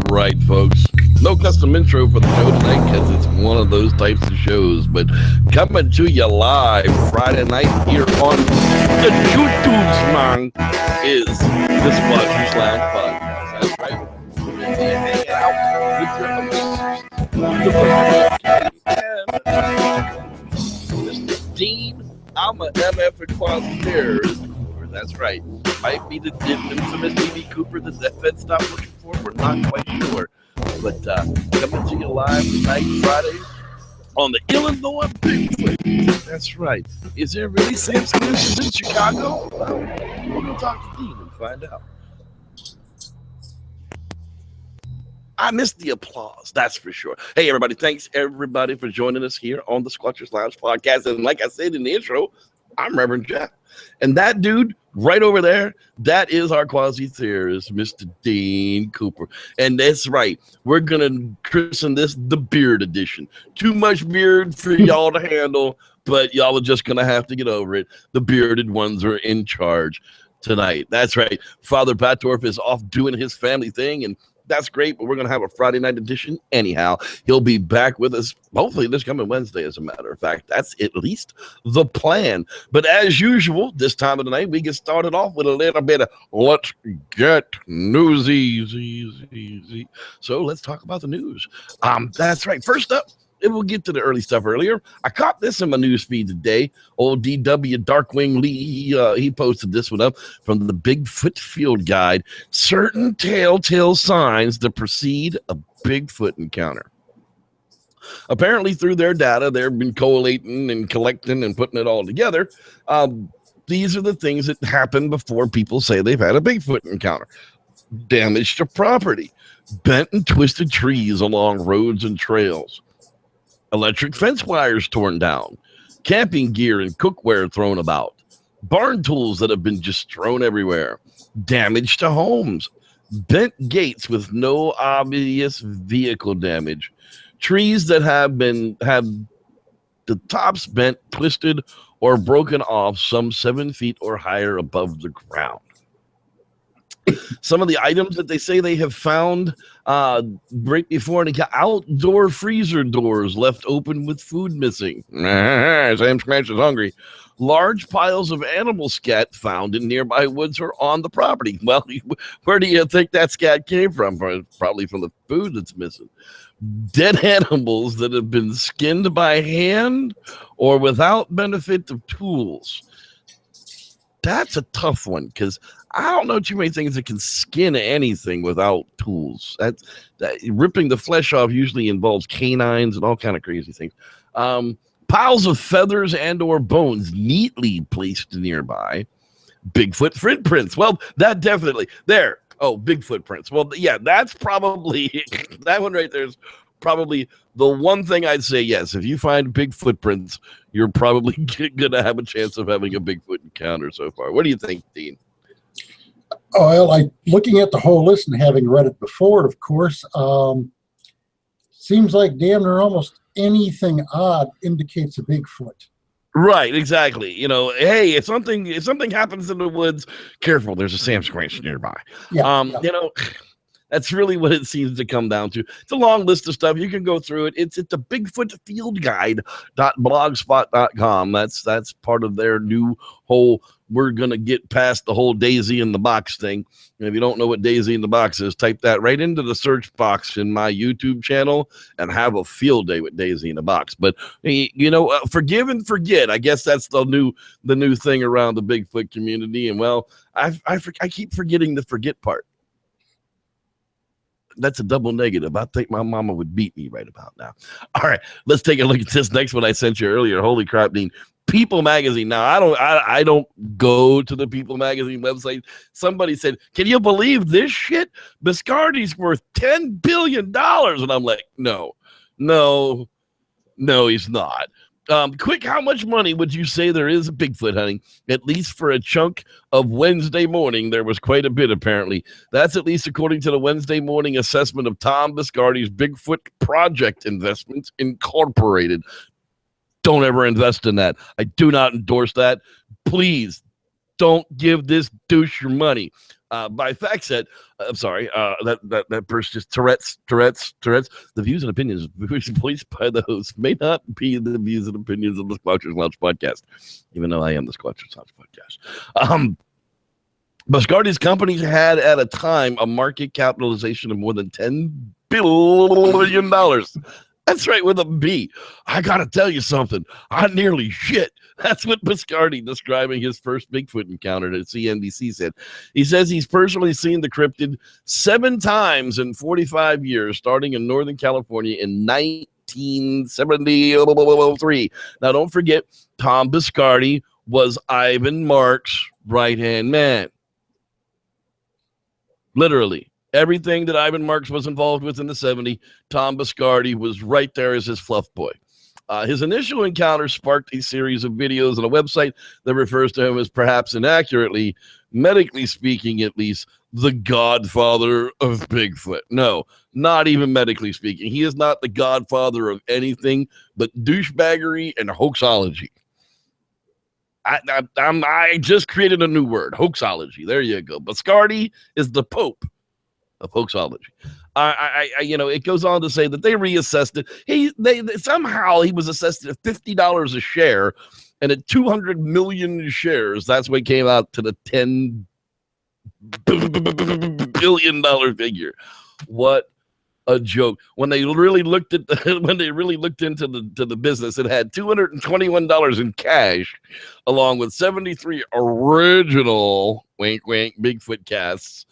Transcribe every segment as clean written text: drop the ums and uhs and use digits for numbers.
right, folks. No custom intro for the show tonight because it's one of those types of shows. But coming to you live Friday night here on the YouTubes, man, is the Squatchers Lounge podcast. That's right. We're going to be hanging out with your host, Mr. Dean. I'm a MF and quasi terrorist. That's right. Might be the infamous DB Cooper that the Fed stopped looking for. We're not quite sure. But coming to you live tonight, Friday, on the Illinois Bigfoot. That's right. Is there really Sam Smith in Chicago? Well, we're going to talk to Dean and find out. I missed the applause, that's for sure. Hey, everybody, thanks, everybody, for joining us here on the Squatchers Lounge podcast. And like I said in the intro, I'm Reverend Jeff. And that dude right over there, that is our quasi-theorist, Mr. Dean Cooper. And that's right. We're going to christen this the beard edition. Too much beard for y'all to handle, but y'all are just going to have to get over it. The bearded ones are in charge tonight. That's right. Father Patorf is off doing his family thing, and that's great, but we're going to have a Friday night edition anyhow. He'll be back with us, hopefully this coming Wednesday, as a matter of fact. That's at least the plan. But as usual, this time of the night, we get started off with a little bit of let's get newsy. So let's talk about the news. That's right. First up, we'll get to the early stuff earlier. I caught this in my news feed today. Old DW Darkwing Lee, he posted this one up from the Bigfoot Field Guide. Certain telltale signs that precede a Bigfoot encounter. Apparently, through their data, they've been collating and collecting and putting it all together. These are the things that happen before people say they've had a Bigfoot encounter. Damage to property, bent and twisted trees along roads and trails, electric fence wires torn down, camping gear and cookware thrown about, barn tools that have been just thrown everywhere, damage to homes, bent gates with no obvious vehicle damage, trees that have the tops bent, twisted, or broken off some 7 feet or higher above the ground. Some of the items that they say they have found right before, and outdoor freezer doors left open with food missing. Sam Scratch is hungry. Large piles of animal scat found in nearby woods or on the property. Well, where do you think that scat came from? Probably from the food that's missing. Dead animals that have been skinned by hand or without benefit of tools. That's a tough one because I don't know too many things that can skin anything without tools. That ripping the flesh off usually involves canines and all kind of crazy things. Piles of feathers and or bones neatly placed nearby. Bigfoot footprints. Well, that definitely there. Oh, big footprints. Well, yeah, that's probably that one right there is probably the one thing I'd say. Yes, if you find big footprints, you're probably gonna have a chance of having a Bigfoot encounter so far. What do you think, Dean? Oh, well, looking at the whole list and having read it before, of course, seems like damn near almost anything odd indicates a Bigfoot. Right, exactly. You know, hey, if something happens in the woods, careful. There's a Sam Scratch nearby. Yeah. You know, that's really what it seems to come down to. It's a long list of stuff. You can go through it. It's at the BigfootFieldGuide.blogspot.com. That's part of their new whole. We're gonna get past the whole Daisy in the box thing. And if you don't know what Daisy in the box is, type that right into the search box in my YouTube channel and have a field day with Daisy in the box. But you know, forgive and forget. I guess that's the new thing around the Bigfoot community. And well, I keep forgetting the forget part. That's a double negative. I think my mama would beat me right about now. All right, let's take a look at this next one I sent you earlier. Holy crap, Dean. People Magazine. Now, I don't go to the People Magazine website. Somebody said, can you believe this shit? Biscardi's worth $10 billion. And I'm like, no, he's not. Quick, how much money would you say there is Bigfoot hunting? At least for a chunk of Wednesday morning, there was quite a bit, apparently. That's at least according to the Wednesday morning assessment of Tom Biscardi's Bigfoot Project Investments Incorporated. Don't ever invest in that. I do not endorse that. Please Don't give this douche your money. By fact set, I'm sorry, that person just Tourette's. The views and opinions voiced by the host may not be the views and opinions of the Squatchers Lounge podcast, even though I am the Squatchers Lounge podcast. Biscardi's company had at a time a market capitalization of more than $10 billion. That's right, with a B. I got to tell you something. I nearly shit. That's what Biscardi, describing his first Bigfoot encounter to CNBC, said. He says he's personally seen the cryptid 7 times in 45 years, starting in Northern California in 1973. Now, don't forget, Tom Biscardi was Ivan Mark's right-hand man. Literally. Everything that Ivan Marks was involved with in the 70s, Tom Biscardi was right there as his fluff boy. His initial encounter sparked a series of videos on a website that refers to him as, perhaps inaccurately, medically speaking at least, the godfather of Bigfoot. No, not even medically speaking. He is not the godfather of anything but douchebaggery and hoaxology. I just created a new word, hoaxology. There you go. Biscardi is the Pope of hoaxology. It goes on to say that they reassessed it. Somehow he was assessed at $50 a share, and at 200 million shares, that's what came out to the $10 billion figure. What a joke! When they really looked into the business, it had $221 in cash, along with 73 original wink wink Bigfoot casts.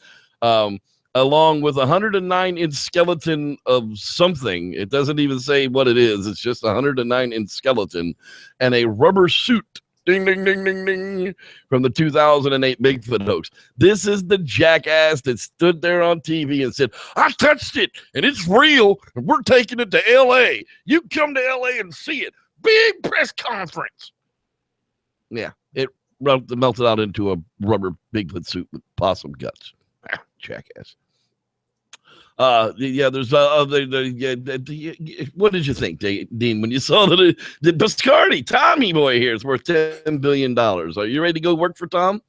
Along with 109 in skeleton of something. It doesn't even say what it is. It's just 109 in skeleton and a rubber suit. Ding, ding, ding, ding, ding. From the 2008 Bigfoot hoax. This is the jackass that stood there on TV and said, I touched it and it's real and we're taking it to LA. You come to LA and see it. Big press conference. Yeah, it melted out into a rubber Bigfoot suit with possum guts. Jackass. There's what did you think, Dean, when you saw the Biscardi Tommy boy here is worth $10 billion? Are you ready to go work for Tom?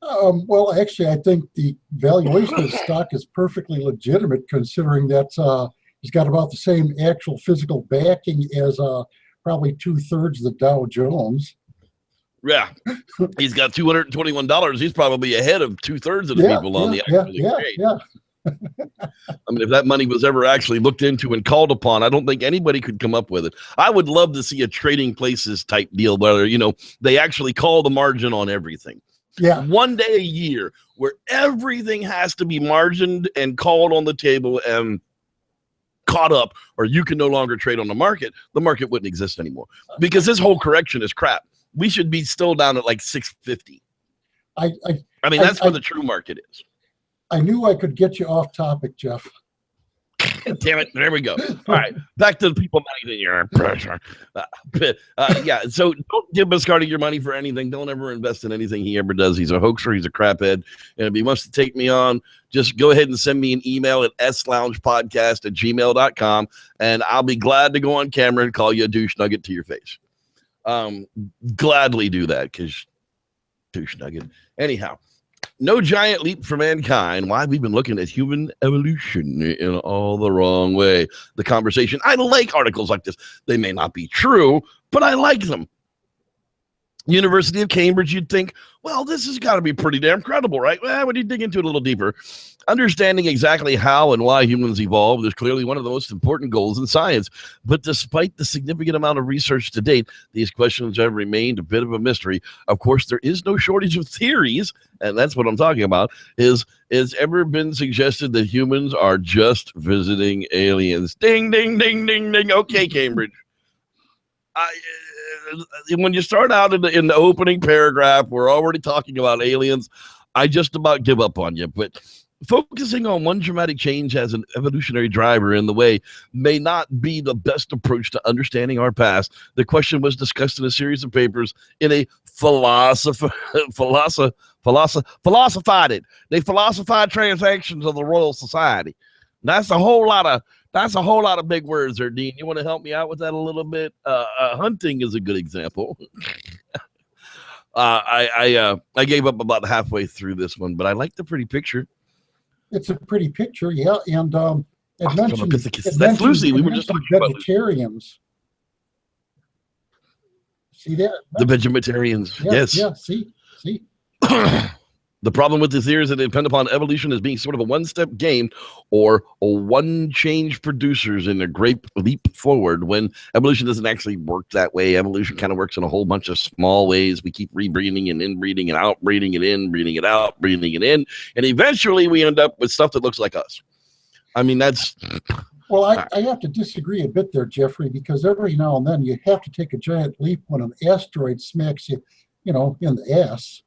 Well, actually, I think the valuation of the stock is perfectly legitimate, considering that he's got about the same actual physical backing as probably 2/3 of the Dow Jones. Yeah, he's got $221. He's probably ahead of 2/3 of the people on the exchange. I mean, if that money was ever actually looked into and called upon, I don't think anybody could come up with it. I would love to see a trading places type deal where, they actually call the margin on everything. Yeah. One day a year where everything has to be margined and called on the table and caught up, or you can no longer trade on the market wouldn't exist anymore because this whole correction is crap. We should be still down at like 650. I mean, that's where the true market is. I knew I could get you off topic, Jeff. Damn it. There we go. All right. Back to the people money that you're pressure. So don't give Biscardi your money for anything. Don't ever invest in anything he ever does. He's a hoaxer. He's a craphead. And if he wants to take me on, just go ahead and send me an email at sloungepodcast@gmail.com, and I'll be glad to go on camera and call you a douche nugget to your face. Gladly do that, because douche nugget. Anyhow. No giant leap for mankind. Why we've been looking at human evolution in all the wrong way. The conversation. I like articles like this. They may not be true, but I like them. University of Cambridge, you'd think, well, this has got to be pretty damn credible, right? Well, when you dig into it a little deeper, understanding exactly how and why humans evolved is clearly one of the most important goals in science. But despite the significant amount of research to date, these questions have remained a bit of a mystery. Of course, there is no shortage of theories, and that's what I'm talking about. It's ever been suggested that humans are just visiting aliens. Ding, ding, ding, ding, ding. Okay, Cambridge. When you start out in the opening paragraph, we're already talking about aliens. I just about give up on you. But focusing on one dramatic change as an evolutionary driver in the way may not be the best approach to understanding our past. The question was discussed in a series of papers in a philosophized it. They philosophized transactions of the Royal Society. That's a whole lot of big words there, Dean. You want to help me out with that a little bit? Hunting is a good example. I gave up about halfway through this one, but I like the pretty picture. It's a pretty picture, yeah. And it mentioned, that's Lucy. We were just talking about vegetarians. See that? The vegetarians. Yeah, yes. Yeah. See. The problem with this theory is that they depend upon evolution as being sort of a one-step game or a one-change producers in a great leap forward, when evolution doesn't actually work that way. Evolution kind of works in a whole bunch of small ways. We keep rebreeding and inbreeding and outbreeding it in, breeding it out, breeding it in, and eventually we end up with stuff that looks like us. I mean, that's... Well, I have to disagree a bit there, Jeffrey, because every now and then you have to take a giant leap when an asteroid smacks you, in the ass.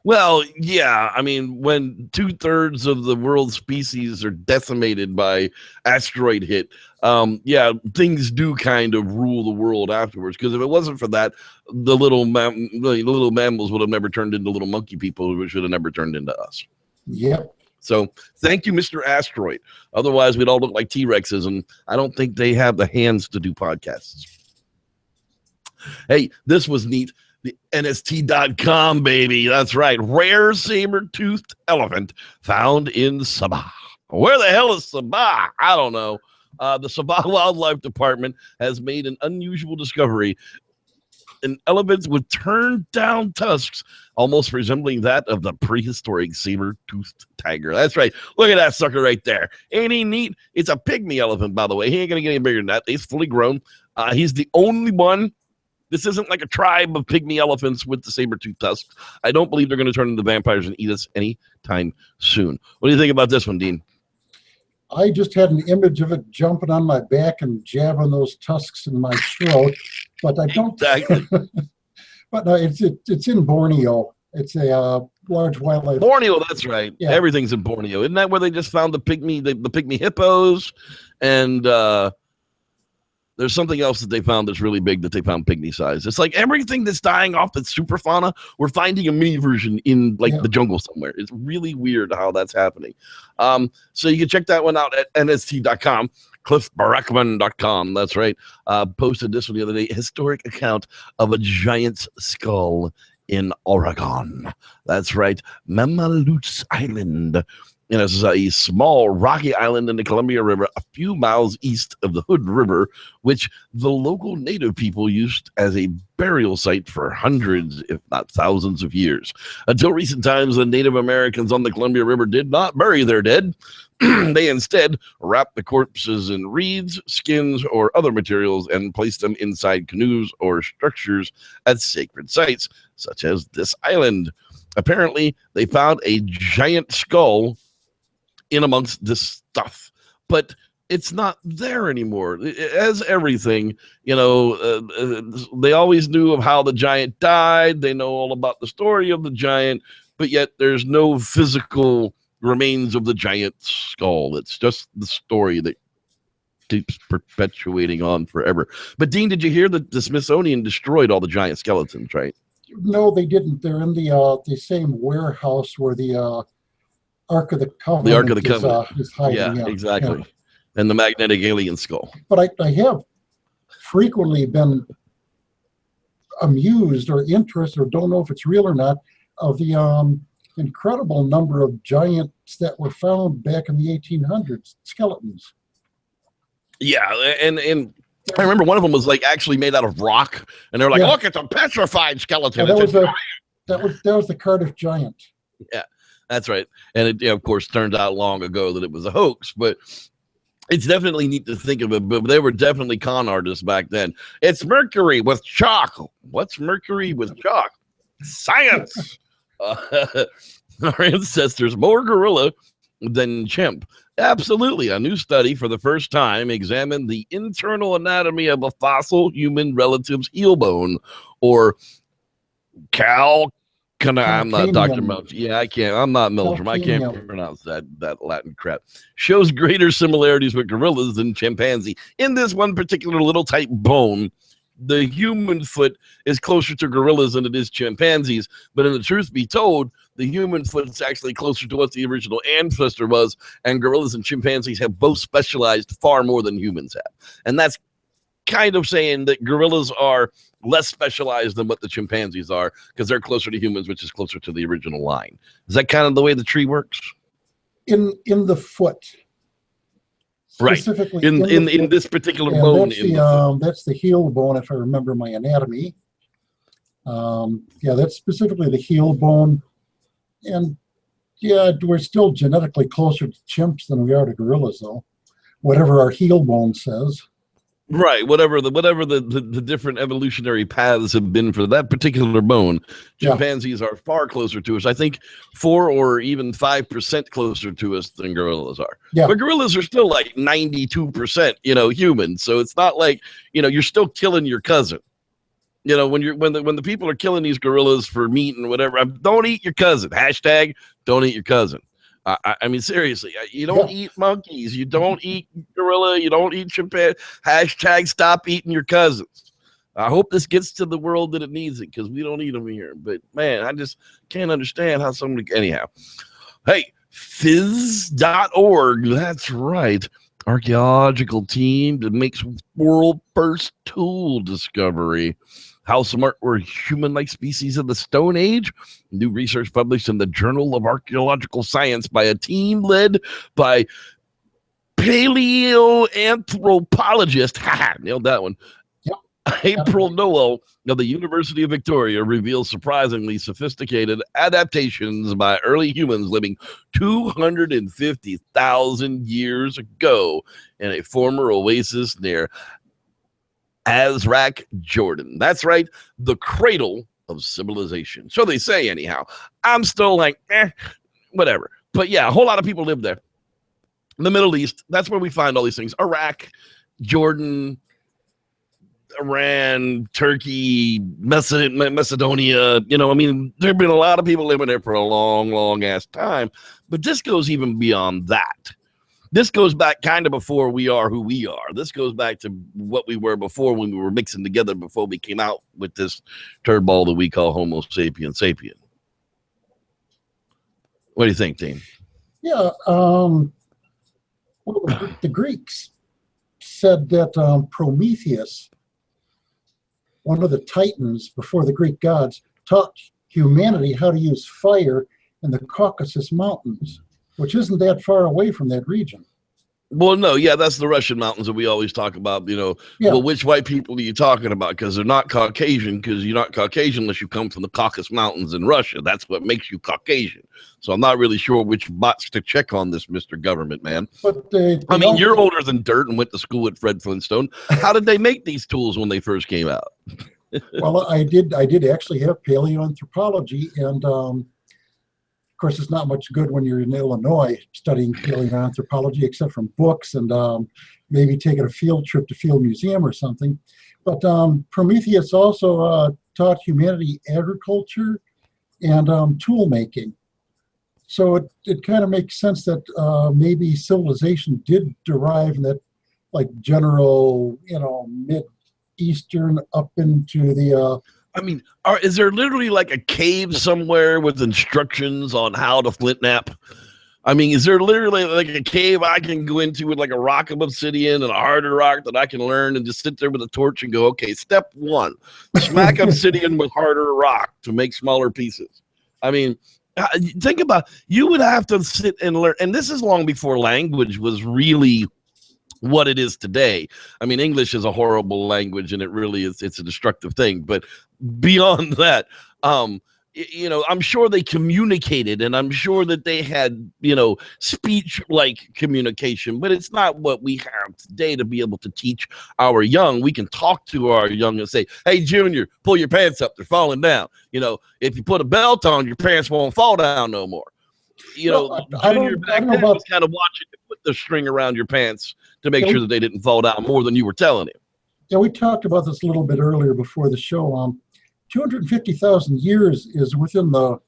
Well, yeah. I mean, when 2/3 of the world's species are decimated by asteroid hit, things do kind of rule the world afterwards. Because if it wasn't for that, the little mammals would have never turned into little monkey people, which would have never turned into us. Yep. So thank you, Mr. Asteroid. Otherwise, we'd all look like T-Rexes, and I don't think they have the hands to do podcasts. Hey, this was neat. The NST.com, baby. That's right. Rare saber-toothed elephant found in Sabah. Where the hell is Sabah? I don't know. The Sabah Wildlife Department has made an unusual discovery. An elephant with turned down tusks, almost resembling that of the prehistoric saber-toothed tiger. That's right. Look at that sucker right there. Ain't he neat? It's a pygmy elephant, by the way. He ain't going to get any bigger than that. He's fully grown. He's the only one. This isn't like a tribe of pygmy elephants with the saber-toothed tusks. I don't believe they're going to turn into vampires and eat us anytime soon. What do you think about this one, Dean? I just had an image of it jumping on my back and jabbing those tusks in my throat, but I don't. Exactly. But no, it's in Borneo. It's a large wildlife. Borneo, that's right. Yeah. Everything's in Borneo. Isn't that where they just found the pygmy hippos? And there's something else that they found that's really big that they found pygmy size. It's like everything that's dying off that's super fauna, we're finding a mini version in the jungle somewhere. It's really weird how that's happening. So you can check that one out at nst.com. cliffbarackman.com. That's right. Posted this one the other day. Historic account of a giant's skull in Oregon. That's right. Mamalutes Island. And it's a small rocky island in the Columbia River, a few miles east of the Hood River, which the local native people used as a burial site for hundreds, if not thousands of years. Until recent times, the Native Americans on the Columbia River did not bury their dead. They instead wrapped the corpses in reeds, skins, or other materials and placed them inside canoes or structures at sacred sites, such as this island. Apparently, they found a giant skull in amongst this stuff, but it's not there anymore. As everything, they always knew of how the giant died. They know all about the story of the giant, but yet there's no physical remains of the giant skull. It's just the story that keeps perpetuating on forever. But Dean, did you hear that the Smithsonian destroyed all the giant skeletons, right? No, they didn't. They're in the same warehouse where the Ark of the Covenant. The Ark of the Covenant is hiding. Yeah, exactly. Yeah. And the magnetic alien skull. But I have frequently been amused or interested, or don't know if it's real or not, of the incredible number of giants that were found back in the 1800s, skeletons. Yeah, and I remember one of them was actually made out of rock, and they were like, "Look, it's a petrified skeleton." Yeah, that was the Cardiff Giant. Yeah. That's right. And it, of course, turned out long ago that it was a hoax, but it's definitely neat to think of it. But they were definitely con artists back then. It's mercury with chalk. What's mercury with chalk? Science. Our ancestors more gorilla than chimp. Absolutely. A new study for the first time examined the internal anatomy of a fossil human relative's heel bone, or I'm not Dr. Meldrum. Yeah, I can't. I'm not Meldrum. I can't pronounce that Latin crap. Shows greater similarities with gorillas than chimpanzee. In this one particular little tight bone, the human foot is closer to gorillas than it is chimpanzees. But in the truth be told, the human foot is actually closer to what the original ancestor was. And gorillas and chimpanzees have both specialized far more than humans have. And that's kind of saying that gorillas are less specialized than what the chimpanzees are because they're closer to humans, which is closer to the original line. Is that kind of the way the tree works? In the foot. Right. Specifically In this particular bone. That's the heel bone, if I remember my anatomy. Yeah, that's specifically the heel bone. And yeah, we're still genetically closer to chimps than we are to gorillas, though. Whatever our heel bone says. Right, whatever the different evolutionary paths have been for that particular bone, chimpanzees are far closer to us. I think 4 or even 5% closer to us than gorillas are. Yeah. But gorillas are still like 92%, human. So it's not like, you're still killing your cousin. When the people are killing these gorillas for meat and whatever, don't eat your cousin. Hashtag don't eat your cousin. I mean, seriously, you don't eat monkeys. You don't eat gorilla. You don't eat chimpanzee. Hashtag stop eating your cousins. I hope this gets to the world that it needs it because we don't eat them here. But, man, I just can't understand how somebody – anyhow. Hey, phys.org. That's right. Archaeological team that makes world first tool discovery. How smart were human-like species of the Stone Age? New research published in the Journal of Archaeological Science by a team led by paleoanthropologist, nailed that one, April Noel of the University of Victoria reveals surprisingly sophisticated adaptations by early humans living 250,000 years ago in a former oasis near Azraq, Jordan. That's right, the cradle of civilization. So they say, anyhow. I'm still like, whatever. But yeah, a whole lot of people live there. In the Middle East, that's where we find all these things. Iraq, Jordan, Iran, Turkey, Macedonia. I mean, there have been a lot of people living there for a long, long ass time. But this goes even beyond that. This goes back kind of before we are who we are. This goes back to what we were before when we were mixing together before we came out with this turd ball that we call Homo sapien sapien. What do you think, Dean? Yeah, well, the Greeks said that Prometheus, one of the titans before the Greek gods, taught humanity how to use fire in the Caucasus Mountains, which isn't that far away from that region. Well, no, yeah, that's the Russian mountains that we always talk about, Well, which white people are you talking about? Because they're not Caucasian, because you're not Caucasian unless you come from the Caucasus Mountains in Russia. That's what makes you Caucasian. So I'm not really sure which box to check on this, Mr. Government, man. But I mean, you're older than dirt and went to school with Fred Flintstone. How did they make these tools when they first came out? Well, I did actually have paleoanthropology, and of course, it's not much good when you're in Illinois studying paleoanthropology, except from books and maybe taking a field trip to Field Museum or something. But Prometheus also taught humanity agriculture and tool making. So it kind of makes sense that maybe civilization did derive in that, like, general, mid-Eastern up into the I mean, is there literally like a cave somewhere with instructions on how to flint knap? I mean, is there literally like a cave I can go into with like a rock of obsidian and a harder rock that I can learn and just sit there with a torch and go, okay, step 1, smack obsidian with harder rock to make smaller pieces. I mean, think about, you would have to sit and learn. And this is long before language was really what it is today. I mean, English is a horrible language and it really is, it's a destructive thing. But beyond that, I'm sure they communicated and I'm sure that they had, speech like communication, but it's not what we have today to be able to teach our young. We can talk to our young and say, hey, Junior, pull your pants up. They're falling down. If you put a belt on, your pants won't fall down no more. Junior back then was kind of watching you put the string around your pants to make sure that they didn't fall down more than you were telling him. Yeah, we talked about this a little bit earlier before the show. 250,000 years is within the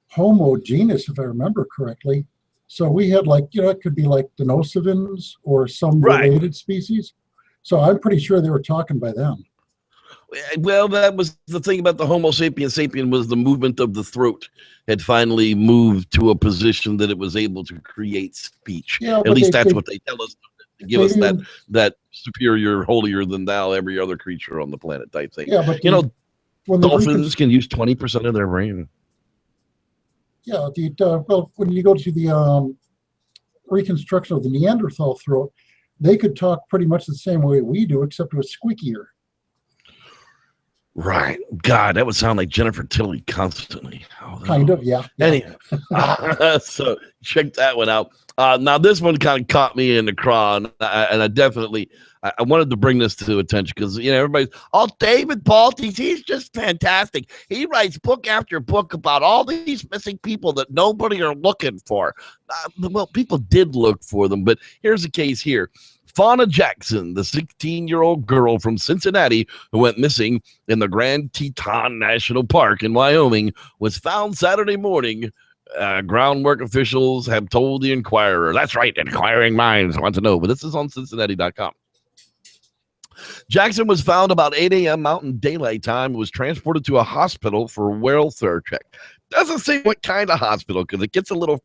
Homo genus, if I remember correctly. So we had it could be like Denisovans or some related species. So I'm pretty sure they were talking by them. Well, that was the thing about the Homo sapien sapien, was the movement of the throat had finally moved to a position that it was able to create speech. Yeah, At least that's what they tell us. to give us that superior, holier than thou, every other creature on the planet type thing. Yeah, but when dolphins can use 20% of their brain. Yeah, well, when you go to the reconstruction of the Neanderthal throat, they could talk pretty much the same way we do, except it was squeakier. Right. God, that would sound like Jennifer Tilly constantly. Kind of, yeah. Anyway, so check that one out. Now, this one kind of caught me in the craw, and I definitely I wanted to bring this to attention because, everybody's, David Baltes, he's just fantastic. He writes book after book about all these missing people that nobody are looking for. Well, people did look for them, but here's the case here. Fauna Jackson, the 16-year-old girl from Cincinnati who went missing in the Grand Teton National Park in Wyoming, was found Saturday morning. Groundwork officials have told the Inquirer. That's right, inquiring minds want to know, but this is on Cincinnati.com. Jackson was found about 8 a.m. Mountain Daylight Time, was transported to a hospital for a welfare check. Doesn't say what kind of hospital because it gets a little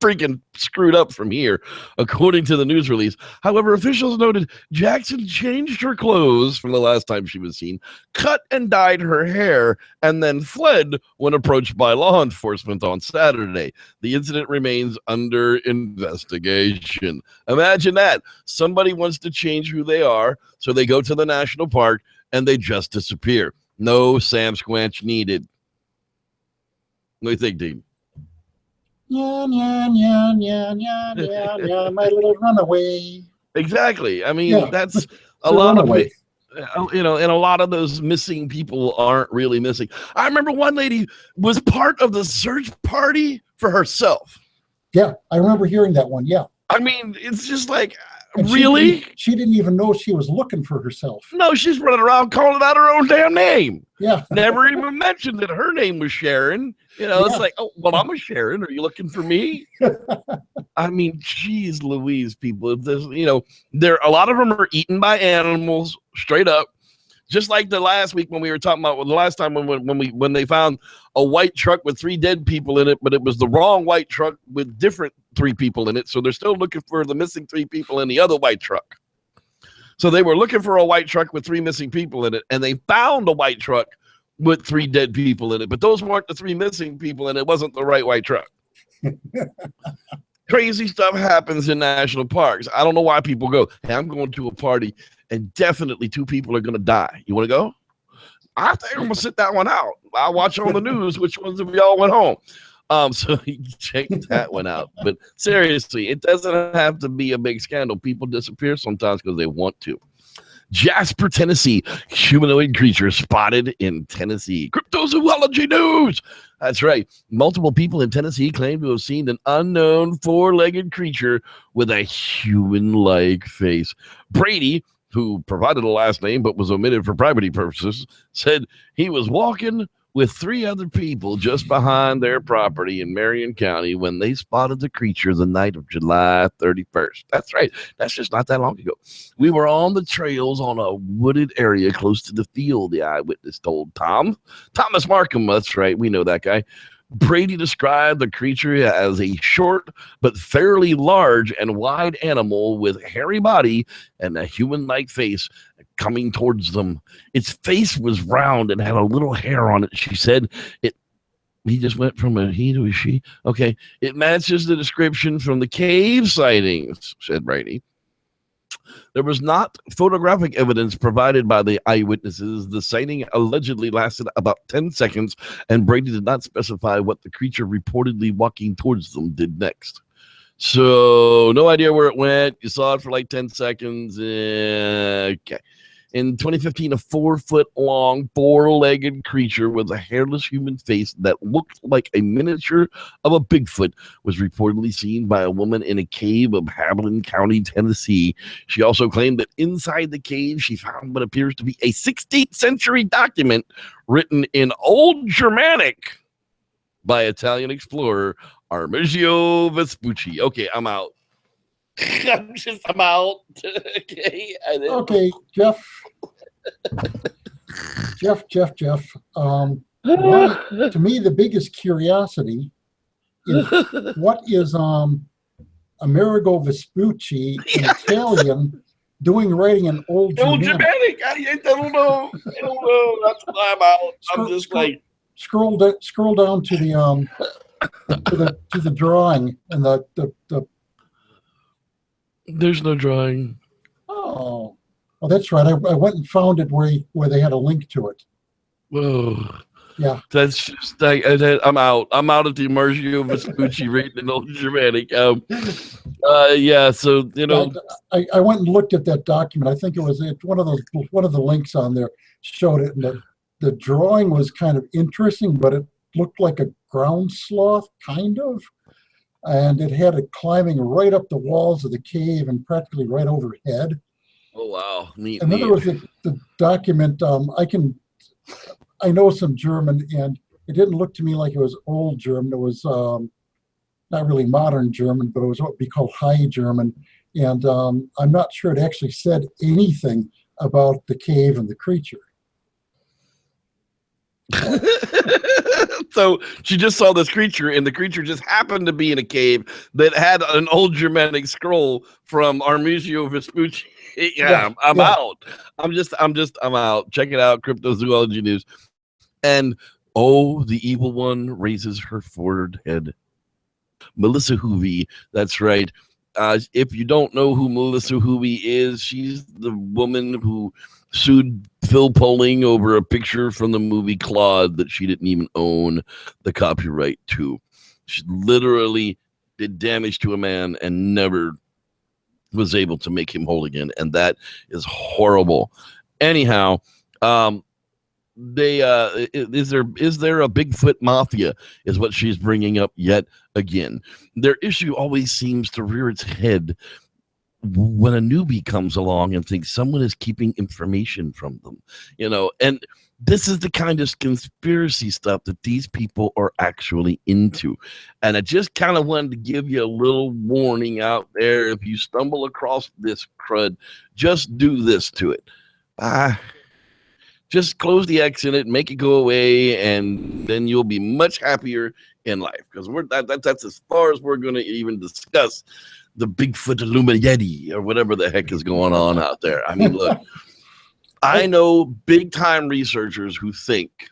freaking screwed up from here, according to the news release. However, officials noted Jackson changed her clothes from the last time she was seen, cut and dyed her hair, and then fled when approached by law enforcement on Saturday. The incident remains under investigation. Imagine that. Somebody wants to change who they are, so they go to the national park and they just disappear. No Sam Squanch needed. What do you think, Dean? Yeah, my little runaway. Exactly. I mean, that's a lot of it. And a lot of those missing people aren't really missing. I remember one lady was part of the search party for herself. Yeah, I remember hearing that one. Yeah. I mean, it's just like, and really? She didn't even know she was looking for herself. No, she's running around calling out her own damn name. Yeah. Never even mentioned that her name was Sharon. It's like, oh, well, I'm a Sharon. Are you looking for me? I mean, geez Louise, people. If there's, a lot of them are eaten by animals straight up. Just like the last week when we were talking about the last time when they found a white truck with 3 dead people in it, but it was the wrong white truck with different 3 people in it. So they're still looking for the missing 3 people in the other white truck. So they were looking for a white truck with 3 missing people in it, and they found a white truck with 3 dead people in it. But those weren't the 3 missing people, and it wasn't the right white truck. Crazy stuff happens in national parks. I don't know why people go, hey, I'm going to a party, and definitely 2 people are going to die. You want to go? I think I'm going to sit that one out. I'll watch on the news which ones of y'all went home. So check that one out. But seriously, it doesn't have to be a big scandal. People disappear sometimes because they want to. Jasper, Tennessee, humanoid creature spotted in Tennessee. Cryptozoology news. That's right. Multiple people in Tennessee claim to have seen an unknown 4-legged creature with a human-like face. Brady, who provided a last name but was omitted for privacy purposes, said he was walking with 3 other people just behind their property in Marion County when they spotted the creature the night of July 31st. That's right. That's just not that long ago. We were on the trails on a wooded area close to the field, the eyewitness told Thomas Markham. That's right. We know that guy. Brady described the creature as a short but fairly large and wide animal with a hairy body and a human-like face coming towards them. Its face was round and had a little hair on it, she said. He just went from a he to a she. Okay. It matches the description from the cave sightings, said Brady. There was not photographic evidence provided by the eyewitnesses. The sighting allegedly lasted about 10 seconds, and Brady did not specify what the creature reportedly walking towards them did next. So, no idea where it went. You saw it for like 10 seconds. Okay. In 2015, a 4-foot-long, 4-legged creature with a hairless human face that looked like a miniature of a Bigfoot was reportedly seen by a woman in a cave of Hamilton County, Tennessee. She also claimed that inside the cave, she found what appears to be a 16th century document written in Old Germanic by Italian explorer Armigio Vespucci. Okay, I'm out. I'm out. Okay, Jeff. To me, the biggest curiosity is what is Amerigo Vespucci, an Italian, writing an old Germanic. I don't know. I don't know. That's why I'm out. I'm just like scroll down to the drawing and the. There's no drawing. Oh, that's right. I went and found it where they had a link to it. Whoa. Yeah. That's just like I'm out. I'm out of the Emergio Vespucci reading an old Germanic. Yeah. So I went and looked at that document. I think it was one of the links on there showed it, and the drawing was kind of interesting, but it looked like a ground sloth, kind of, and it had it climbing right up the walls of the cave and practically right overhead. Oh wow! Neat. And then there was the document. I know some German, and it didn't look to me like it was old German. It was not really modern German, but it was what would be called High German. And I'm not sure it actually said anything about the cave and the creature. So she just saw this creature, and the creature just happened to be in a cave that had an old Germanic scroll from Armigio Vespucci. I'm out. I'm out. Check it out, Cryptozoology News. And the evil one raises her forward head. Melissa Hoovey, that's right. If you don't know who Melissa Hoovey is, she's the woman who sued Phil Poling over a picture from the movie Claude that she didn't even own the copyright to. She literally did damage to a man and never was able to make him whole again, and that is horrible. Anyhow, is there a Bigfoot mafia is what she's bringing up yet again. Their issue always seems to rear its head when a newbie comes along and thinks someone is keeping information from them, and this is the kind of conspiracy stuff that these people are actually into. And I just kind of wanted to give you a little warning out there. If you stumble across this crud, just do this to it. Just close the X in it, make it go away, and then you'll be much happier in life. Because that's as far as we're going to even discuss the Bigfoot Illuminati or whatever the heck is going on out there. I mean, look, I know big time researchers who think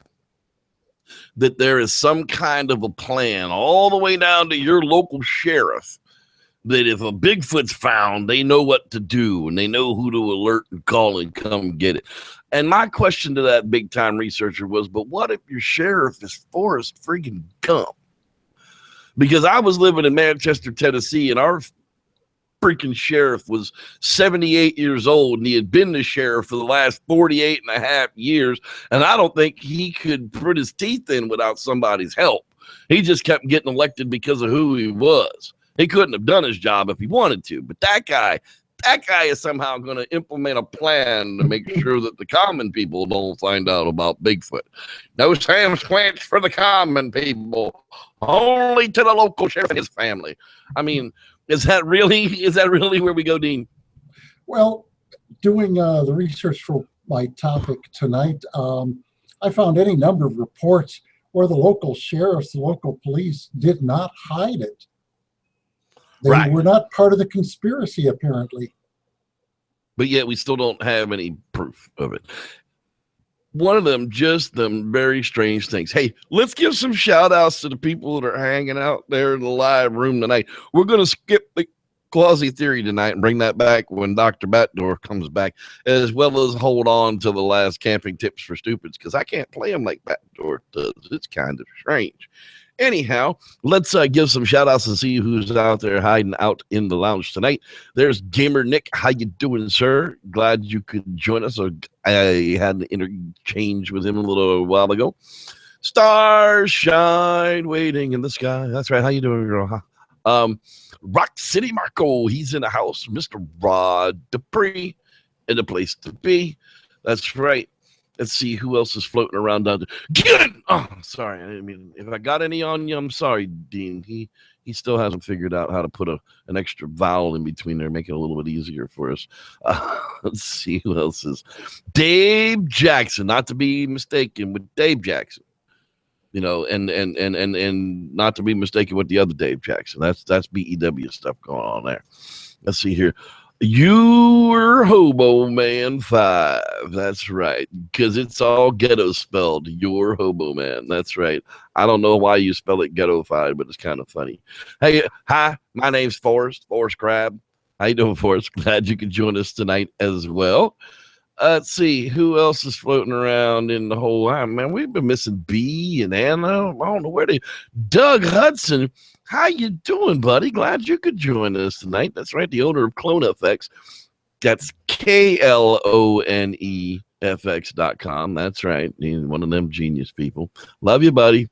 that there is some kind of a plan all the way down to your local sheriff, that if a Bigfoot's found, they know what to do and they know who to alert and call and come get it. And my question to that big time researcher was, but what if your sheriff is Forrest freaking Gump? Because I was living in Manchester, Tennessee, and our freaking sheriff was 78 years old, and he had been the sheriff for the last 48 and a half years. And I don't think he could put his teeth in without somebody's help. He just kept getting elected because of who he was. He couldn't have done his job if he wanted to, but that guy is somehow going to implement a plan to make sure that the common people don't find out about Bigfoot. No Sam Squanch for the common people, only to the local sheriff and his family. I mean, is that really where we go, Dean? Well, doing the research for my topic tonight, I found any number of reports where the local sheriffs, the local police did not hide it. They were not part of the conspiracy, apparently. But yet we still don't have any proof of it. One of them, just them very strange things. Hey, let's give some shout outs to the people that are hanging out there in the live room tonight. We're going to skip the quasi theory tonight and bring that back when Dr. Batdoor comes back, as well as hold on to the last camping tips for stupids, because I can't play them like Batdoor does. It's kind of strange. Anyhow, let's give some shout outs and see who's out there hiding out in the lounge tonight. There's Gamer Nick. How you doing, sir? Glad you could join us. I had an interchange with him a little while ago. Stars shine waiting in the sky. That's right. How you doing, girl? Rock City Marco. He's in the house. Mr. Rod Dupree in the place to be. That's right. Let's see who else is floating around down there. Get it! Oh, sorry. I didn't mean, if I got any on you, I'm sorry, Dean. He still hasn't figured out how to put an extra vowel in between there, make it a little bit easier for us. Let's see who else is. Dave Jackson, not to be mistaken with Dave Jackson. You know, and not to be mistaken with the other Dave Jackson. That's BEW stuff going on there. Let's see here. You're Hobo Man 5. That's right. Because it's all ghetto spelled. You're Hobo Man. That's right. I don't know why you spell it ghetto-fied, but it's kind of funny. Hey, hi, my name's Forrest Crab. How you doing, Forrest? Glad you could join us tonight as well. Let's see who else is floating around in the whole. Man, we've been missing B and Anna. I don't know where they. Doug Hudson, how you doing, buddy? Glad you could join us tonight. That's right, the owner of Clone FX. That's KLONEFX.com. That's right. He's one of them genius people. Love you, buddy.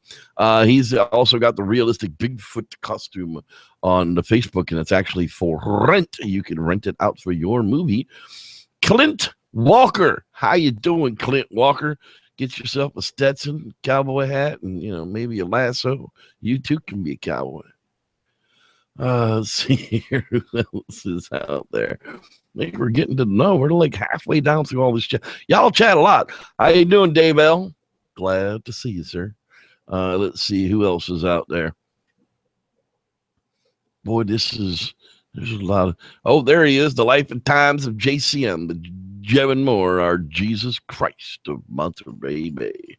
He's also got the realistic Bigfoot costume on the Facebook, and it's actually for rent. You can rent it out for your movie. Clint Walker, how you doing, Clint Walker? Get yourself a Stetson cowboy hat and, you know, maybe a lasso. You too can be a cowboy. Let's see here. Who else is out there? I think we're getting to know. We're like halfway down through all this chat. Y'all chat a lot. How you doing, Dave L? Glad to see you, sir. Let's see who else is out there. Boy, there's a lot of. Oh, there he is. The Life and Times of JCM, the Jevin Moore, our Jesus Christ of Monterey Bay.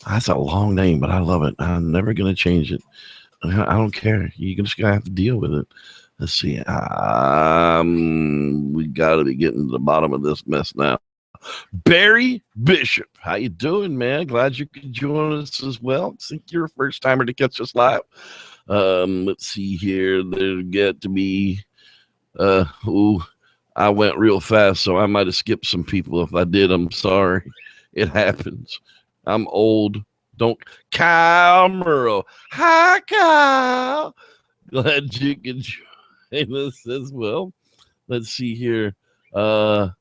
That's a long name, but I love it. I'm never going to change it. I don't care. You're just going to have to deal with it. Let's see. We got to be getting to the bottom of this mess now. Barry Bishop, how you doing, man? Glad you could join us as well. I think you're a first timer to catch us live. Let's see here. There get to be. I went real fast, so I might have skipped some people. If I did, I'm sorry. It happens. I'm old. Don't. Kyle Murrow. Hi, Kyle. Glad you could join us as well. Let's see here. Kyle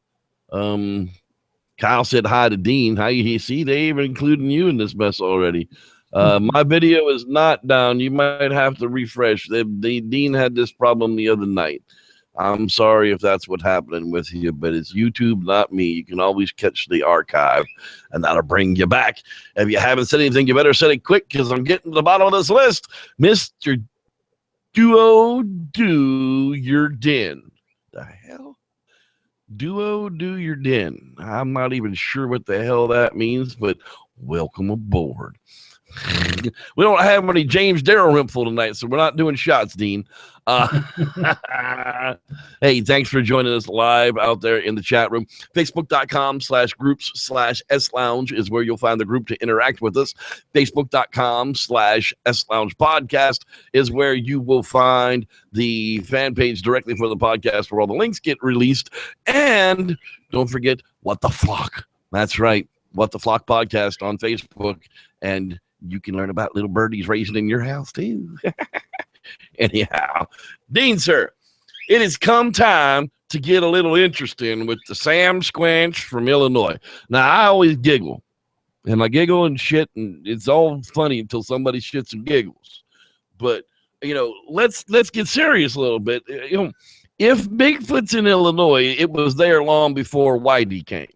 said hi to Dean. How you see? They even including you in this mess already. My video is not down. You might have to refresh. Dean had this problem the other night. I'm sorry if that's what's happening with you, but it's YouTube, not me. You can always catch the archive, and that'll bring you back. If you haven't said anything, you better say it quick, because I'm getting to the bottom of this list. Mr. Duo Do Your Den. The hell? Duo Do Your Den. I'm not even sure what the hell that means, but welcome aboard. We don't have any James Darrell Rimpful tonight, so we're not doing shots, Dean. Hey, thanks for joining us live out there in the chat room. Facebook.com/groups/SLounge is where you'll find the group to interact with us. Facebook.com/SLounge podcast is where you will find the fan page directly for the podcast where all the links get released. And don't forget What the Flock. That's right. What the Flock podcast on Facebook. And you can learn about little birdies raising in your house too. Anyhow, Dean, sir, it has come time to get a little interesting with the Sam Squanch from Illinois. Now, I always giggle, and I giggle and shit, and it's all funny until somebody shits and giggles. But, you know, let's get serious a little bit. You know, if Bigfoot's in Illinois, it was there long before Whitey came.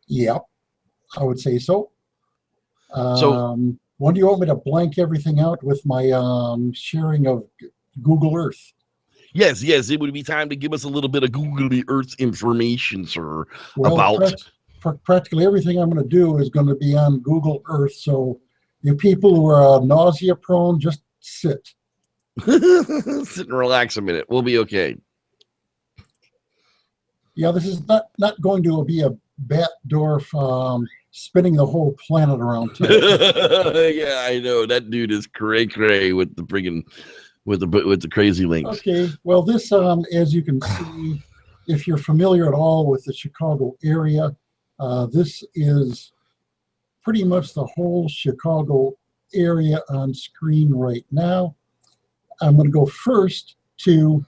Yep, I would say so. When do you want me to blank everything out with my sharing of Google Earth? Yes, it would be time to give us a little bit of Google Earth information, sir. Well, about practically everything I'm going to do is going to be on Google Earth. So you people who are nausea prone, just sit. Sit and relax a minute. We'll be okay. Yeah, this is not going to be a Batdorf spinning the whole planet around. Yeah, I know that dude is cray with the friggin' with the crazy links. Okay, well, this as you can see, if you're familiar at all with the Chicago area, this is pretty much the whole Chicago area on screen right now. I'm going to go first to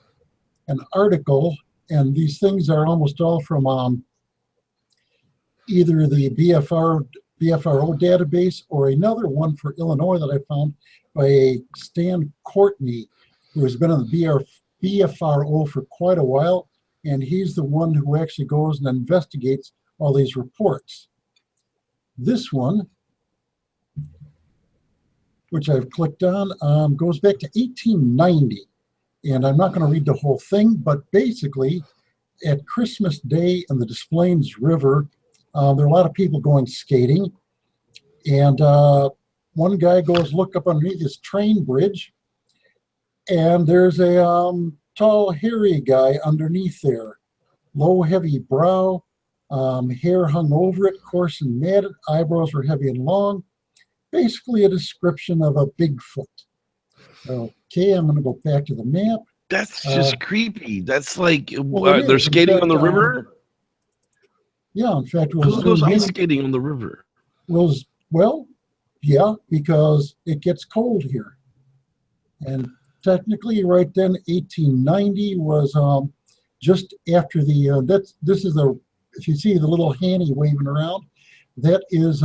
an article, and these things are almost all from either the BFRO database or another one for Illinois that I found by Stan Courtney, who has been on the BFRO for quite a while, and he's the one who actually goes and investigates all these reports. This one which I've clicked on, goes back to 1890. And I'm not going to read the whole thing, but basically, at Christmas Day in the Des Plaines River, there are a lot of people going skating. And one guy goes look up underneath this train bridge, and there's a tall, hairy guy underneath there. Low, heavy brow, hair hung over it, coarse and matted, eyebrows were heavy and long. Basically a description of a Bigfoot. Okay, I'm going to go back to the map. That's just creepy. That's like Well, they're skating on the river. Yeah, in fact, who goes ice skating on the river? Well, yeah, because it gets cold here, and technically, right then, 1890 was just after the. This is the, if you see the little Hanny waving around, that is